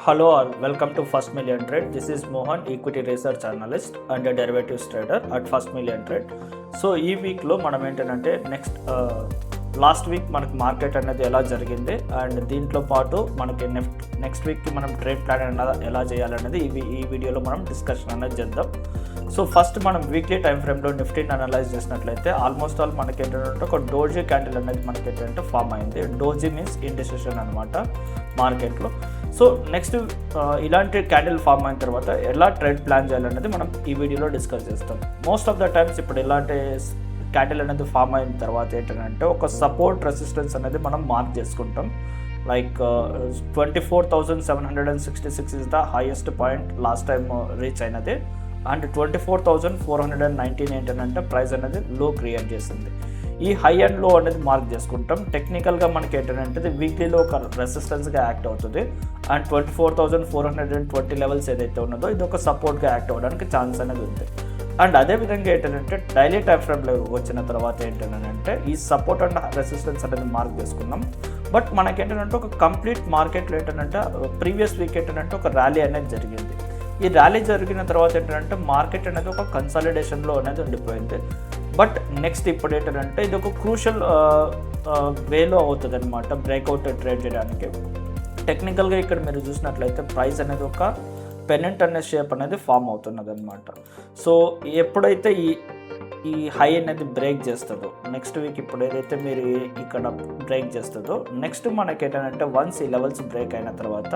Hello all, welcome to First Million Trade. This is Mohan, equity research analyst and a derivatives trader at First Million Trade. So ఈ వీక్లో మనం ఏంటంటే last week మనకు market అనేది ఎలా జరిగింది and దీంట్లో పాటు మనకి నెక్స్ట్ వీక్కి మనం ట్రేడ్ ప్లాన్ అనేది ఎలా చేయాలనేది ఈ వీడియోలో మనం డిస్కషన్ అనేది చేద్దాం. సో ఫస్ట్ మనం వీక్లీ టైం ఫ్రేమ్లో నిఫ్టీని అనలైజ్ చేసినట్లయితే ఆల్మోస్ట్ ఆల్ మనకి ఏంటంటే ఒక డోజీ క్యాండిల్ అనేది మనకి ఏంటంటే ఫామ్ అయింది. డోజీ మీన్స్ ఇండిసిషన్ అనమాట మార్కెట్లో. సో నెక్స్ట్ ఇలాంటి క్యాండిల్ ఫామ్ అయిన తర్వాత ఎలా ట్రేడ్ ప్లాన్ చేయాలనేది మనం ఈ వీడియోలో డిస్కస్ చేస్తాం. మోస్ట్ ఆఫ్ ద టైమ్స్ ఇప్పుడు ఇలాంటి క్యాండిల్ అనేది ఫామ్ అయిన తర్వాత ఏంటంటే ఒక సపోర్ట్ రెసిస్టెన్స్ అనేది మనం మార్క్ చేసుకుంటాం. Like 24,766 is the highest point last time reach అయినది అండ్ 24,419 ఏంటంటే ప్రైస్ అనేది లో క్రియేట్ చేసింది. ఈ హై అండ్ లో అనేది మార్క్ చేసుకుంటాం. టెక్నికల్గా మనకి ఏంటంటే వీక్లీలో ఒక రెసిస్టెన్స్గా యాక్ట్ అవుతుంది అండ్ 24,420 లెవెల్స్ ఏదైతే ఉన్నదో ఇది ఒక సపోర్ట్గా యాక్ట్ అవ్వడానికి ఛాన్స్ అనేది ఉంది. అండ్ అదేవిధంగా ఏంటంటే డైలీ టైం ఫ్రేమ్లో వచ్చిన తర్వాత ఏంటంటే ఈ సపోర్ట్ అండ్ రెసిస్టెన్స్ అనేది మార్క్ చేసుకున్నాం. బట్ మనకేంటంటే ఒక కంప్లీట్ మార్కెట్లో ఏంటంటే ప్రీవియస్ వీక్ ఏంటంటే ఒక ర్యాలీ అనేది జరిగింది. ఈ ర్యాలీ జరిగిన తర్వాత ఏంటంటే మార్కెట్ అనేది ఒక కన్సాలిడేషన్లో అనేది ఉండిపోయింది. బట్ నెక్స్ట్ ఇప్పుడు ఏంటంటే ఇది ఒక క్రూషల్ వేలో అవుతుంది అనమాట బ్రేక్అవుట్ ట్రేడ్ చేయడానికి. టెక్నికల్గా ఇక్కడ మీరు చూసినట్లయితే ప్రైస్ అనేది ఒక పెనెంట్ అనే షేప్ అనేది ఫామ్ అవుతున్నది అనమాట. సో ఎప్పుడైతే ఈ హై అనేది బ్రేక్ చేస్తుందో నెక్స్ట్ వీక్ ఇప్పుడు ఏదైతే మీరు ఇక్కడ బ్రేక్ చేస్తుందో నెక్స్ట్ మనకి ఏంటంటే వన్స్ ఈ లెవెల్స్ బ్రేక్ అయిన తర్వాత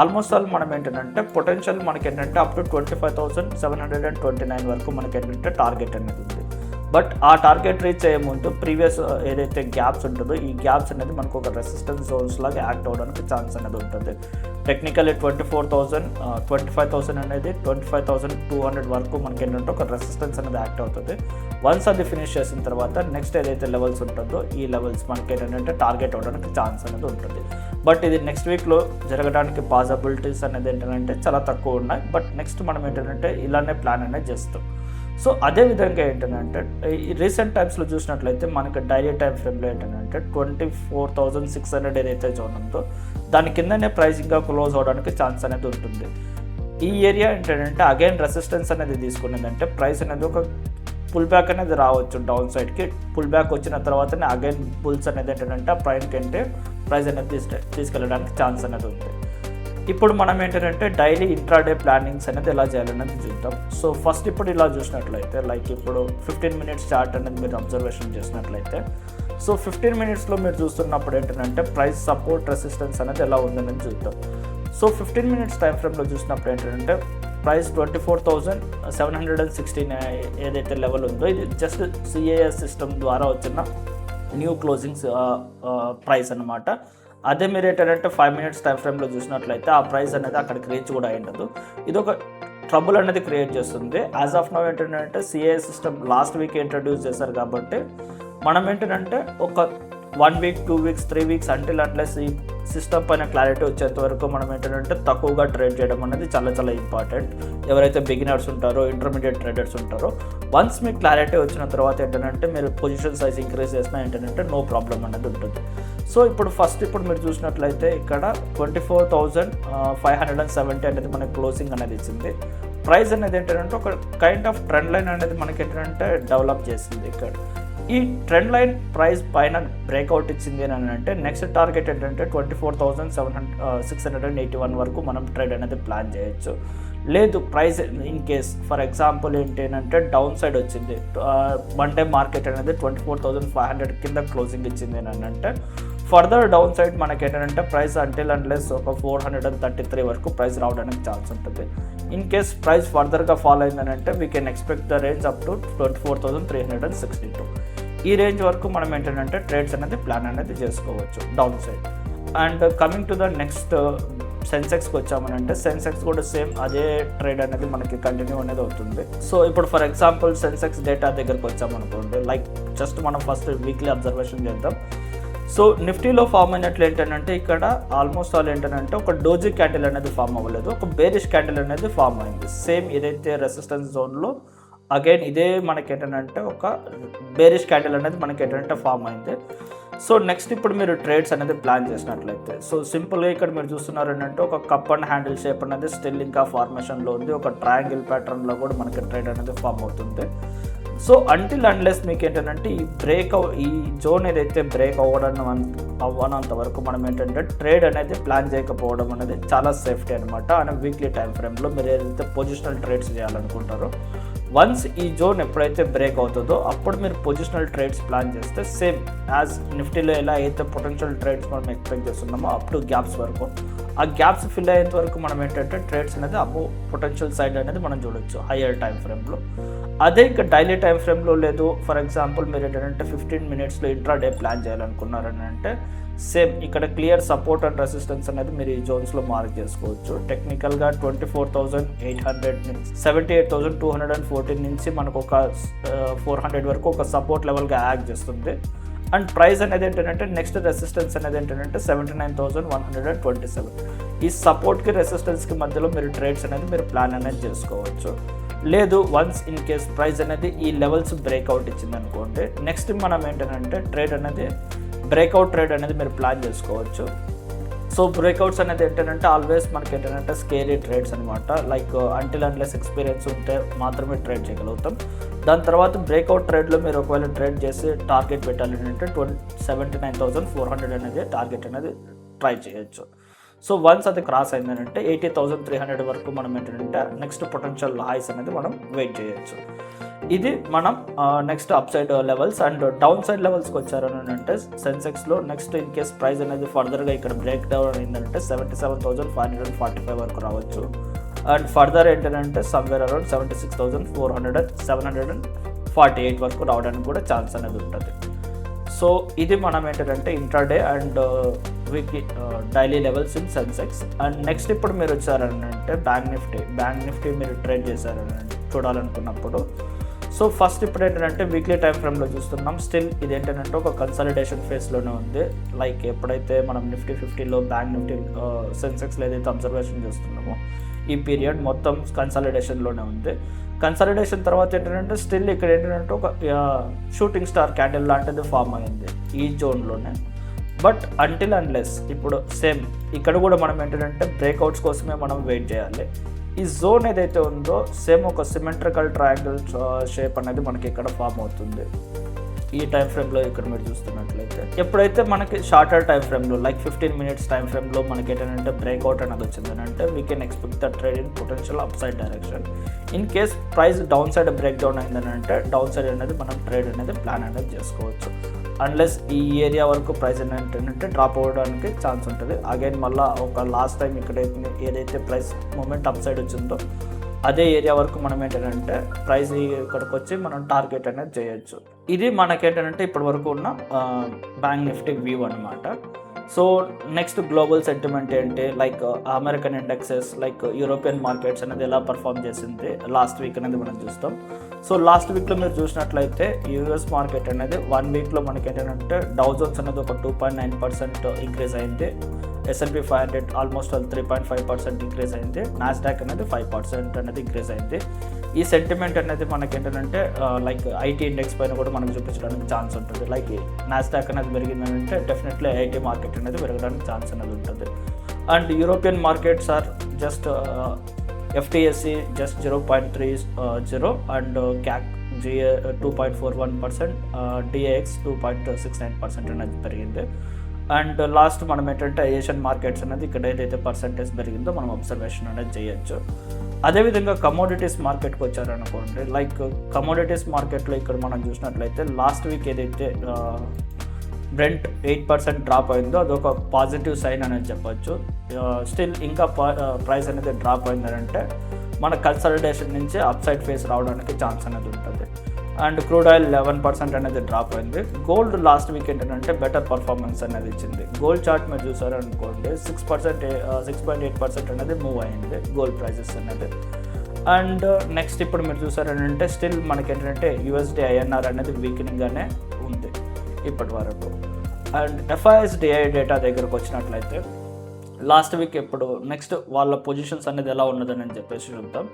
ఆల్మోస్ట్ ఆల్ మనం ఏంటంటే పొటెన్షియల్ మనకి ఏంటంటే అప్ టు 25,729 వరకు మనకి ఏంటంటే టార్గెట్ అనేది ఉంది. బట్ ఆ టార్గెట్ రీచ్ అయ్యే ముందు ప్రీవియస్ ఏదైతే గ్యాప్స్ ఉంటుందో ఈ గ్యాప్స్ అనేది మనకు ఒక రెసిస్టెన్స్ జోన్స్ లాగా యాక్ట్ అవ్వడానికి ఛాన్స్ అనేది ఉంటుంది. టెక్నికల్లీ 25,000 అనేది 25,200 వరకు మనకి ఏంటంటే ఒక రెసిస్టెన్స్ అనేది యాక్ట్ అవుతుంది. వన్స్ అది ఫినిష్ చేసిన తర్వాత నెక్స్ట్ ఏదైతే లెవెల్స్ ఉంటుందో ఈ లెవెల్స్ మనకి ఏంటంటే టార్గెట్ అవ్వడానికి ఛాన్స్ అనేది ఉంటుంది. బట్ ఇది నెక్స్ట్ వీక్లో జరగడానికి పాసిబిలిటీస్ అనేది ఏంటంటే చాలా తక్కువ ఉన్నాయి. బట్ నెక్స్ట్ మనం ఏంటంటే ఇలానే ప్లాన్ అనేది చేస్తాం. సో అదేవిధంగా ఏంటంటే ఈ రీసెంట్ టైమ్స్లో చూసినట్లయితే మనకి డైలీ టైం ఫ్రేమ్లో ఏంటంటే 24,600 ఏదైతే జోన్ ఉందో దాని కిందనే ప్రైస్ ఇంకా క్లోజ్ అవడానికి ఛాన్స్ అనేది ఉంటుంది. ఈ ఏరియా ఏంటంటే అగైన్ రెసిస్టెన్స్ అనేది తీసుకునేదంటే ప్రైస్ అనేది ఒక పుల్ బ్యాక్ అనేది రావచ్చు డౌన్ సైడ్కి. పుల్ బ్యాక్ వచ్చిన తర్వాతనే అగైన్ బుల్స్ అనేది ఏంటంటే ఆ ప్రైస్ అనేది తీసుకెళ్ళడానికి ఛాన్స్ అనేది ఉంది. ఇప్పుడు మనం ఏంటంటే డైలీ ఇంట్రాడే ప్లానింగ్స్ అనేది ఎలా చేయాలనేది చూద్దాం. సో ఫస్ట్ ఇప్పుడు ఇలా చూసినట్లయితే లైక్ ఇప్పుడు 15 మినిట్స్ చార్ట్ అనేది మీరు అబ్జర్వేషన్ చేసినట్లయితే సో 15 మినిట్స్లో మీరు చూస్తున్నప్పుడు ఏంటంటే ప్రైస్ సపోర్ట్ రెసిస్టెన్స్ అనేది ఎలా ఉందనేది చూద్దాం. సో 15 మినిట్స్ టైం ఫ్రేమ్లో చూసినప్పుడు ఏంటంటే ప్రైస్ 24,716 ఏదైతే లెవెల్ ఉందో ఇది జస్ట్ సిఏఎస్ సిస్టమ్ ద్వారా వచ్చిన న్యూ క్లోజింగ్స్ ప్రైస్ అనమాట. అదే మీరు ఏంటంటే 5 మినిట్స్ టైం ఫ్రేమ్లో చూసినట్లయితే ఆ ప్రైస్ అనేది అక్కడికి రీచ్ కూడా అయ్యిండదు. ఇది ఒక ట్రబుల్ అనేది క్రియేట్ చేస్తుంది. యాజ్ ఆఫ్ నౌ ఏంటంటే CA system last week introduce చేశారు కాబట్టి మనం ఏంటంటే ఒక 1 వీక్ 2 వీక్స్ 3 వీక్స్ అన్లెస్ ఈ సిస్టమ్ పైన క్లారిటీ వచ్చేంత వరకు మనం ఏంటంటే తక్కువగా ట్రేడ్ చేయడం అనేది చాలా చాలా ఇంపార్టెంట్. ఎవరైతే బిగినర్స్ ఉంటారో ఇంటర్మీడియట్ ట్రేడర్స్ ఉంటారో వన్స్ మీకు క్లారిటీ వచ్చిన తర్వాత ఏంటంటే మీరు పొజిషన్ సైజ్ ఇంక్రీజ్ చేసినా ఏంటంటే నో ప్రాబ్లం అనేది ఉంటుంది. సో ఇప్పుడు మీరు చూసినట్లయితే ఇక్కడ 24,570 అనేది మనకి క్లోజింగ్ అనేది ఇచ్చింది. ప్రైస్ అనేది ఏంటంటే ఒక కైండ్ ఆఫ్ ట్రెండ్ లైన్ అనేది మనకి ఏంటంటే డెవలప్ చేసింది. ఇక్కడ ఈ ట్రెండ్ లైన్ ప్రైస్ పైన బ్రేక్అవుట్ ఇచ్చింది అని అంటే నెక్స్ట్ టార్గెట్ ఏంటంటే 24,681 వరకు మనం ట్రేడ్ అనేది ప్లాన్ చేయొచ్చు. లేదు price in case for example ఏంటంటే డౌన్ సైడ్ వచ్చింది వన్ డే మార్కెట్ అనేది 24,500 కింద క్లోజింగ్ ఇచ్చింది అని అంటే ఫర్దర్ డౌన్ సైడ్ మనకి ఏంటంటే ప్రైస్ అన్లెస్ ఒక 433 వరకు ప్రైస్ రావడానికి ఛాన్స్ ఉంటుంది. ఇన్ కేస్ ప్రైస్ ఫర్దర్గా ఫాలో అయిందని అంటే we can expect the range up to 24,362. ఈ రేంజ్ వరకు మనం ఏంటంటే ట్రేడ్స్ అనేది ప్లాన్ అనేది చేసుకోవచ్చు downside. And coming to the next సెన్సెక్స్కి వచ్చామనంటే సెన్సెక్స్ కూడా సేమ్ అదే ట్రేడ్ అనేది మనకి కంటిన్యూ అనేది అవుతుంది. సో ఇప్పుడు ఫర్ ఎగ్జాంపుల్ సెన్సెక్స్ డేటా దగ్గరికి వచ్చామనుకోండి లైక్ జస్ట్ మనం ఫస్ట్ వీక్లీ అబ్జర్వేషన్ చేద్దాం. సో నిఫ్టీలో ఫామ్ అయినట్లు ఏంటంటే ఇక్కడ ఆల్మోస్ట్ ఆల్ ఏంటంటే ఒక డోజీ క్యాండిల్ అనేది ఫామ్ అవ్వలేదు, ఒక బేరిష్ క్యాండిల్ అనేది ఫామ్ అయింది. సేమ్ ఏదైతే రెసిస్టెన్స్ జోన్లో అగైన్ ఇదే మనకి ఏంటంటే ఒక బేరిష్ క్యాండిల్ అనేది మనకి ఏంటంటే ఫామ్ అయింది. సో నెక్స్ట్ ఇప్పుడు మీరు ట్రేడ్స్ అనేది ప్లాన్ చేసినట్లయితే, సో సింపుల్గా ఇక్కడ మీరు చూస్తున్నారు ఏంటంటే ఒక కప్ అండ్ హ్యాండిల్ షేప్ అనేది స్టిల్ ఇంకా ఫార్మేషన్లో ఉంది. ఒక ట్రయాంగిల్ ప్యాటర్న్లో కూడా మనకి ట్రేడ్ అనేది ఫామ్ అవుతుంది. సో అంటిల్ అన్లెస్ మీకు ఏంటంటే ఈ జోన్ ఏదైతే బ్రేక్ అవ్వనంత వరకు మనం ఏంటంటే ట్రేడ్ అనేది ప్లాన్ చేయకపోవడం అనేది చాలా సేఫ్టీ అనమాట. అండ్ వీక్లీ టైం ఫ్రేమ్లో మీరు ఏదైతే పొజిషనల్ ట్రేడ్స్ చేయాలనుకుంటారో, వన్స్ ఈ జోన్ ఎప్పుడైతే బ్రేక్ అవుతుందో అప్పుడు మీరు పొజిషనల్ ట్రేడ్స్ ప్లాన్ చేస్తే సేమ్ యాజ్ నిఫ్టీలో ఎలా అయితే పొటెన్షియల్ ట్రేడ్స్ మనం ఎక్స్పెక్ట్ చేస్తున్నామో అప్ టు గ్యాప్స్ వరకు, ఆ గ్యాప్స్ ఫిల్ అయ్యేంత వరకు మనం ఏంటంటే ట్రేడ్స్ అనేది అబో పొటెన్షియల్ సైడ్ అనేది మనం చూడొచ్చు హయ్యర్ టైం ఫ్రేమ్లో. అదే ఇంకా డైలీ టైం ఫ్రేమ్లో లేదు, ఫర్ ఎగ్జాంపుల్ మీరు ఏంటంటే 15 minutesలో ఇంట్రాడే ప్లాన్ చేయాలనుకున్నారని అంటే సేమ్ ఇక్కడ క్లియర్ సపోర్ట్ అండ్ రెసిస్టెన్స్ అనేది మీరు ఈ జోన్స్లో మార్క్ చేసుకోవచ్చు. టెక్నికల్గా 24,800 నుంచి 78,214 నుంచి మనకు ఒక 400 వరకు ఒక సపోర్ట్ లెవెల్గా యాక్ట్ చేస్తుంది. అండ్ ప్రైస్ అనేది ఏంటంటే నెక్స్ట్ రెసిస్టెన్స్ అనేది ఏంటంటే 79,127. ఈ సపోర్ట్కి రెసిస్టెన్స్కి మధ్యలో మీరు ట్రేడ్స్ అనేది మీరు ప్లాన్ అనేది చేసుకోవచ్చు. లేదు వన్స్ ఇన్ కేస్ ప్రైస్ అనేది ఈ లెవెల్స్ బ్రేక్అవుట్ ఇచ్చింది అనుకోండి, నెక్స్ట్ మనం ఏంటంటే ట్రేడ్ అనేది బ్రేక్అవుట్ ట్రేడ్ అనేది మీరు ప్లాన్ చేసుకోవచ్చు. సో బ్రేక్అవుట్స్ అనేది ఏంటంటే ఆల్వేస్ మనకి ఏంటంటే స్కేరీ ట్రేడ్స్ అనమాట. లైక్ అంటిల్ అన్లెస్ ఎక్స్పీరియన్స్ ఉంటే మాత్రమే ట్రేడ్ చేయగలుగుతాం. దాని తర్వాత బ్రేక్అవుట్ ట్రేడ్లో మీరు ఒకవేళ ట్రేడ్ చేసి టార్గెట్ పెట్టాలి అంటే 79,400 అనేది టార్గెట్ అనేది ట్రై చేయొచ్చు. సో వన్స్ అది క్రాస్ అయిందంటే 80,300 వరకు మనం ఏంటంటే నెక్స్ట్ పొటెన్షియల్ హైస్ అనేది మనం వెయిట్ చేయొచ్చు. ఇది మనం next upside levels. And downside లెవెల్స్కి వచ్చారని అంటే సెన్సెక్స్లో నెక్స్ట్ ఇన్ కేస్ ప్రైస్ అనేది ఫర్దర్గా ఇక్కడ బ్రేక్ డౌన్ అయిందంటే 77,545 వరకు రావచ్చు. అండ్ ఫర్దర్ ఏంటంటే సమ్వేర్ అరౌండ్ 76,748 వరకు రావడానికి కూడా ఛాన్స్ అనేది ఉంటుంది. సో ఇది మనం ఏంటంటే intraday and weekly daily levels in Sensex. And next ఇప్పుడు మీరు వచ్చారనంటే బ్యాంక్ నిఫ్టీ మీరు ట్రేడ్ చేశారని చూడాలనుకున్నప్పుడు, సో ఫస్ట్ ఇప్పుడు ఏంటంటే వీక్లీ టైం ఫ్రేమ్లో చూస్తున్నాం. స్టిల్ ఇది ఏంటంటే ఒక కన్సాలిడేషన్ ఫేస్లోనే ఉంది. లైక్ ఎప్పుడైతే మనం నిఫ్టీ 50లో బ్యాంక్ నిఫ్టీ సెన్సెక్స్లో ఏదైతే అబ్జర్వేషన్ చేస్తున్నామో ఈ పీరియడ్ మొత్తం కన్సాలిడేషన్లోనే ఉంది. కన్సాలిడేషన్ తర్వాత ఏంటంటే స్టిల్ ఇక్కడ ఏంటంటే ఒక షూటింగ్ స్టార్ క్యాండిల్ లాంటిది ఫామ్ అయింది ఈ జోన్లోనే. బట్ అంటిల్ అన్లెస్ ఇప్పుడు సేమ్ ఇక్కడ కూడా మనం ఏంటంటే బ్రేక్అవుట్స్ కోసమే మనం వెయిట్ చేయాలి. ఈ జోన్ ఏదైతే ఉందో సేమ్ ఒక సిమెట్రికల్ ట్రయాంగిల్ షేప్ అనేది మనకి ఇక్కడ ఫామ్ అవుతుంది ఈ టైం ఫ్రేమ్లో. ఇక్కడ మీరు చూస్తున్నట్లయితే ఎప్పుడైతే మనకి షార్టర్ టైం ఫ్రేమ్లో లైక్ 15 minutes టైం ఫ్రేమ్లో మనకి ఏంటంటే బ్రేక్అవుట్ అనేది వచ్చిందని అంటే we can expect the trade in potential up side direction. In case price down side break down అయిందని అంటే డౌన్ సైడ్ అనేది మనం ట్రేడ్ అనేది ప్లాన్ అనేది చేసుకోవచ్చు. అన్లెస్ ఈ ఏరియా వరకు ప్రైస్ ఏంటంటే డ్రాప్ అవ్వడానికి ఛాన్స్ ఉంటుంది. అగైన్ మళ్ళీ ఒక లాస్ట్ టైం ఇక్కడ ఏదైతే ప్రైస్ మూమెంట్ అప్ సైడ్ వచ్చిందో అదే ఏరియా వరకు మనం ఏంటంటే ప్రైస్ ఇక్కడికి వచ్చి మనం టార్గెట్ అనేది చేయొచ్చు. ఇది మనకేంటంటే ఇప్పటి వరకు ఉన్న బ్యాంక్ నిఫ్టీ వ్యూ అనమాట. సో నెక్స్ట్ గ్లోబల్ సెంటిమెంట్ ఏంటి, like American indexes like European markets అనేది ఎలా పర్ఫామ్ చేసింది లాస్ట్ వీక్ అనేది మనం చూస్తాం. సో లాస్ట్ వీక్లో మీరు చూసినట్లయితే యూఎస్ మార్కెట్ అనేది 1 weekలో మనకి ఏంటంటే డౌ జోన్స్ అనేది ఒక 2.9% ఇంక్రీజ్ అయింది. S&P 500 ఆల్మోస్ట్ 3.5% ఇంక్రీజ్ అయింది. నాస్డాక్ అనేది 5% అనేది ఇంక్రీజ్ అయింది. ఈ సెంటిమెంట్ అనేది మనకి ఏంటంటే లైక్ ఐటీ ఇండెక్స్ పైన కూడా మనకు చూపించడానికి ఛాన్స్ ఉంటుంది. లైక్ నాస్డాక్ అనేది పెరిగిందంటే డెఫినెట్లీ ఐటీ మార్కెట్ అనేది పెరగడానికి ఛాన్స్ అనేది ఉంటుంది. And European markets are just FTSE just 0.30 and CAC 2.41%, DAX 2.69% అనేది పెరిగింది. అండ్ లాస్ట్ మనం ఏంటంటే ఏషియన్ మార్కెట్స్ అనేది ఇక్కడ ఏదైతే పర్సంటేజ్ పెరిగిందో మనం అబ్జర్వేషన్ అనేది చేయొచ్చు. అదేవిధంగా కమోడిటీస్ మార్కెట్కి వచ్చారనుకోండి, లైక్ కమోడిటీస్ మార్కెట్లో ఇక్కడ మనం చూసినట్లయితే లాస్ట్ వీక్ ఏదైతే బ్రెంట్ 8% డ్రాప్ అయిందో అదొక పాజిటివ్ సైన్ అనేది చెప్పొచ్చు. స్టిల్ ఇంకా ప్రైస్ అనేది డ్రాప్ అయిందంటే మన కన్సల్టేషన్ నుంచి అప్ సైడ్ ఫేస్ రావడానికి ఛాన్స్ అనేది ఉంటుంది. అండ్ క్రూడ్ ఆయిల్ 11% అనేది డ్రాప్ అయింది. గోల్డ్ లాస్ట్ వీక్ ఏంటంటే బెటర్ పర్ఫార్మెన్స్ అనేది ఇచ్చింది. గోల్డ్ చార్ట్ మీరు చూసారనుకోండి 6.8% అనేది మూవ్ అయింది గోల్డ్ ప్రైజెస్ అనేది. అండ్ నెక్స్ట్ ఇప్పుడు మీరు చూసారంటే స్టిల్ మనకి ఏంటంటే USD INR అనేది వీకెనింగ్గానే ఉంది ఇప్పటి వరకు. అండ్ FISDI డేటా దగ్గరకు వచ్చినట్లయితే లాస్ట్ వీక్ ఎప్పుడు నెక్స్ట్ వాళ్ళ పొజిషన్స్ అనేది ఎలా ఉన్నదని అని చెప్పేసి చూద్దాం.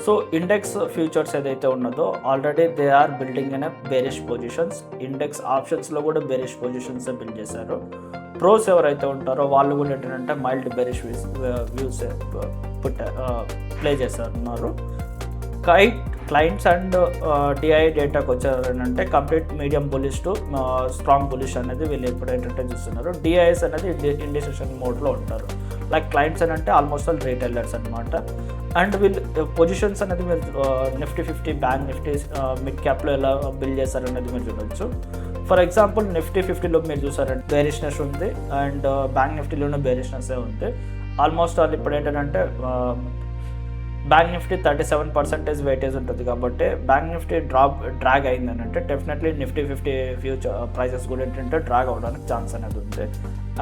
సో ఇండెక్స్ ఫ్యూచర్స్ ఏదైతే ఉన్నదో already they are building in bearish positions. Index ఆప్షన్స్లో కూడా బేరిష్ పొజిషన్స్ బిల్డ్ చేశారు. ప్రోస్ ఎవరైతే ఉంటారో వాళ్ళు కూడా ఏంటంటే మైల్డ్ బేరిష్ వ్యూస్ ప్లే చేస్తున్నారు. క్లయింట్స్ అండ్ డిఐ డేటాకి వచ్చారంటే complete medium bullish to strong bullish అనేది వీళ్ళు ఎప్పుడు ఏంటంటే చూస్తున్నారు. డిఐఎస్ అనేది ఇండిసిషన్ మోడ్లో ఉంటారు. లైక్ క్లయింట్స్ అని అంటే ఆల్మోస్ట్ ఆల్ రీటైలర్స్ అనమాట. అండ్ వీళ్ళు పొజిషన్స్ అనేది మీరు నిఫ్టీ 50 బ్యాంక్ నిఫ్టీ మిడ్ క్యాప్లో ఎలా బిల్డ్ చేస్తారనేది మీరు చూడొచ్చు. ఫర్ ఎగ్జాంపుల్ నిఫ్టీ 50లో మీరు చూసారంటే బేరిష్నెస్ ఉంది అండ్ బ్యాంక్ నిఫ్టీలోనే బేరిష్నెస్ ఉంది. ఆల్మోస్ట్ ఆల్ ఇప్పుడు ఏంటంటే బ్యాంక్ నిఫ్టీ 37% వెయిటేజ్ ఉంటుంది కాబట్టి బ్యాంక్ నిఫ్టీ డ్రాగ్ అయిందని అంటే డెఫినెట్లీ నిఫ్టీ 50 ఫ్యూచర్ ప్రైసెస్ కూడా ఏంటంటే డ్రాగ్ అవ్వడానికి ఛాన్స్ అనేది ఉంది.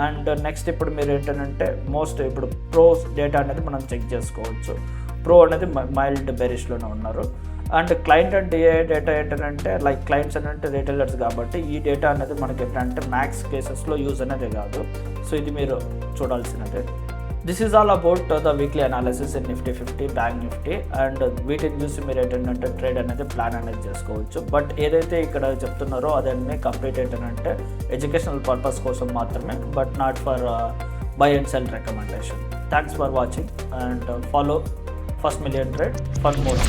అండ్ నెక్స్ట్ ఇప్పుడు మీరు ఏంటంటే ఇప్పుడు ప్రోస్ డేటా అనేది మనం చెక్ చేసుకోవచ్చు. ప్రో అనేది మైల్డ్ బెరిష్లోనే ఉన్నారు. And client and DI data ఏంటంటే లైక్ క్లయింట్స్ అంటే రిటైలర్స్ కాబట్టి ఈ డేటా అనేది మనకి ఏంటంటే మ్యాక్స్ కేసెస్లో యూజ్ అనేది కాదు. సో ఇది మీరు చూడాల్సినదే. This is all about the weekly analysis in Nifty 50 bank Nifty. And వీటిని చూసి మీరు ఏంటంటే ట్రేడ్ అనేది ప్లాన్ అనేది చేసుకోవచ్చు. బట్ ఏదైతే ఇక్కడ చెప్తున్నారో అదన్నీ కంప్లీట్ ఏంటంటే ఎడ్యుకేషనల్ పర్పస్ కోసం మాత్రమే, but not for by and cell recommendation. Thanks for watching and follow First Million Trade for more.